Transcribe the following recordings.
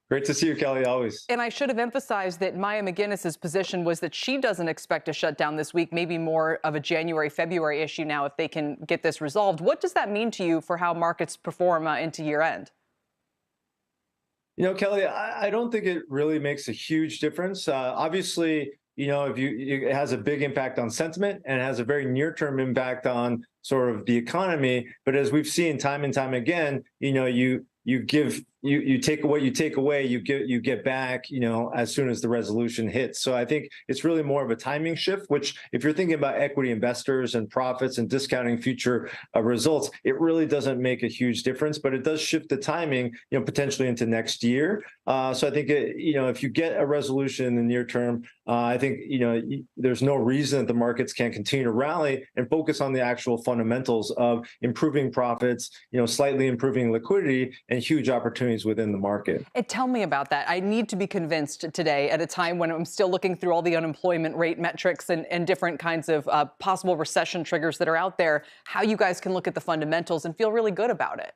Great to see you, Kelly, always. And I should have emphasized that Maya McGinnis's position was that she doesn't expect a shutdown this week, maybe more of a January, February issue now if they can get this resolved. What does that mean to you for how markets perform into year end? Kelly, I don't think it really makes a huge difference. Obviously, if it has a big impact on sentiment and it has a very near-term impact on sort of the economy. But as we've seen time and time again, you take what you take away, you get back, as soon as the resolution hits. So I think it's really more of a timing shift, which if you're thinking about equity investors and profits and discounting future results, it really doesn't make a huge difference, but it does shift the timing, potentially into next year. So I think, if you get a resolution in the near term, I think, there's no reason that the markets can't continue to rally and focus on the actual fundamentals of improving profits, slightly improving liquidity and huge opportunities within the market. And tell me about that. I need to be convinced today at a time when I'm still looking through all the unemployment rate metrics and different kinds of possible recession triggers that are out there, how you guys can look at the fundamentals and feel really good about it.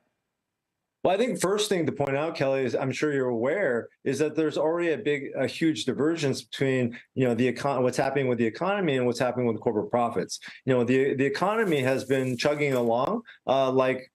Well, I think first thing to point out, Kelly, is I'm sure you're aware, is that there's already a huge divergence between, what's happening with the economy and what's happening with corporate profits. The economy has been chugging along like,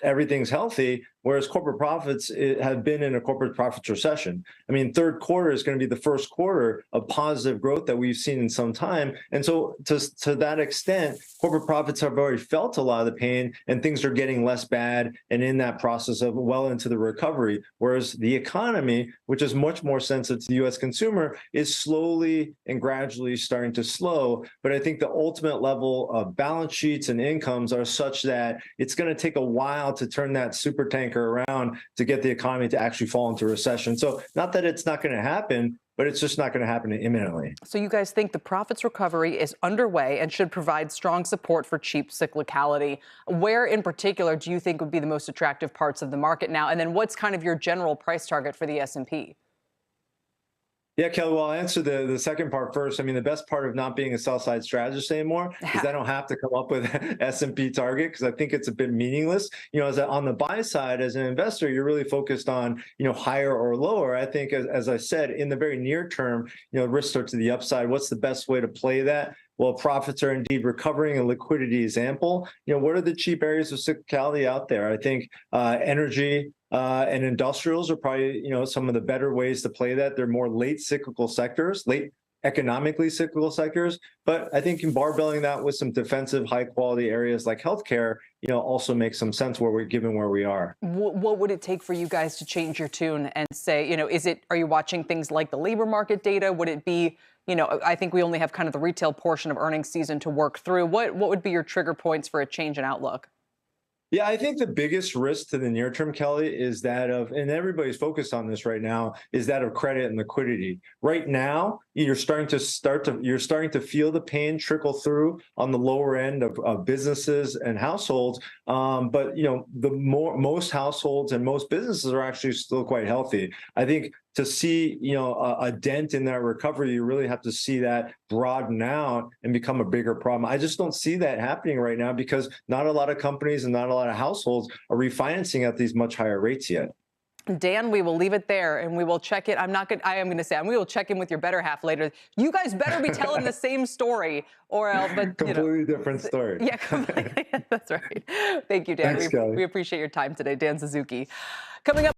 everything's healthy, whereas corporate profits have been in a corporate profits recession. I mean, third quarter is going to be the first quarter of positive growth that we've seen in some time. And so to that extent, corporate profits have already felt a lot of the pain and things are getting less bad and in that process of well into the recovery. Whereas the economy, which is much more sensitive to the U.S. consumer, is slowly and gradually starting to slow. But I think the ultimate level of balance sheets and incomes are such that it's going to take a while to turn that super tanker around to get the economy to actually fall into recession. So not that it's not going to happen, but it's just not going to happen imminently. So you guys think the profits recovery is underway and should provide strong support for cheap cyclicality. Where in particular do you think would be the most attractive parts of the market now? And then what's kind of your general price target for the S&P? Yeah, Kelly, well, I'll answer the second part first. I mean, the best part of not being a sell-side strategist anymore is I don't have to come up with an S&P target because I think it's a bit meaningless. On the buy side, as an investor, you're really focused on, higher or lower. I think, as I said, in the very near term, risks are to the upside. What's the best way to play that? Well, profits are indeed recovering and liquidity is ample. What are the cheap areas of cyclicality out there? I think energy and industrials are probably, some of the better ways to play that. They're more late cyclical sectors, late economically cyclical sectors. But I think in barbelling that with some defensive, high quality areas like healthcare, also makes some sense given where we are. What would it take for you guys to change your tune and say, are you watching things like the labor market data? Would it be, I think we only have kind of the retail portion of earnings season to work through. What would be your trigger points for a change in outlook? Yeah, I think the biggest risk to the near term, Kelly, is that of, and everybody's focused on this right now, is that of credit and liquidity. Right now, you're starting to feel the pain trickle through on the lower end of businesses and households. But most households and most businesses are actually still quite healthy. I think to see a dent in that recovery, you really have to see that broaden out and become a bigger problem. I just don't see that happening right now because not a lot of companies and not a lot of households are refinancing at these much higher rates yet. Dan, we will leave it there and we will check it. I am going to say, we will check in with your better half later. You guys better be telling the same story or else, but completely different story. Yeah, completely. That's right. Thank you, Dan. Thanks, Kelly. We appreciate your time today. Dan Suzuki. Coming up.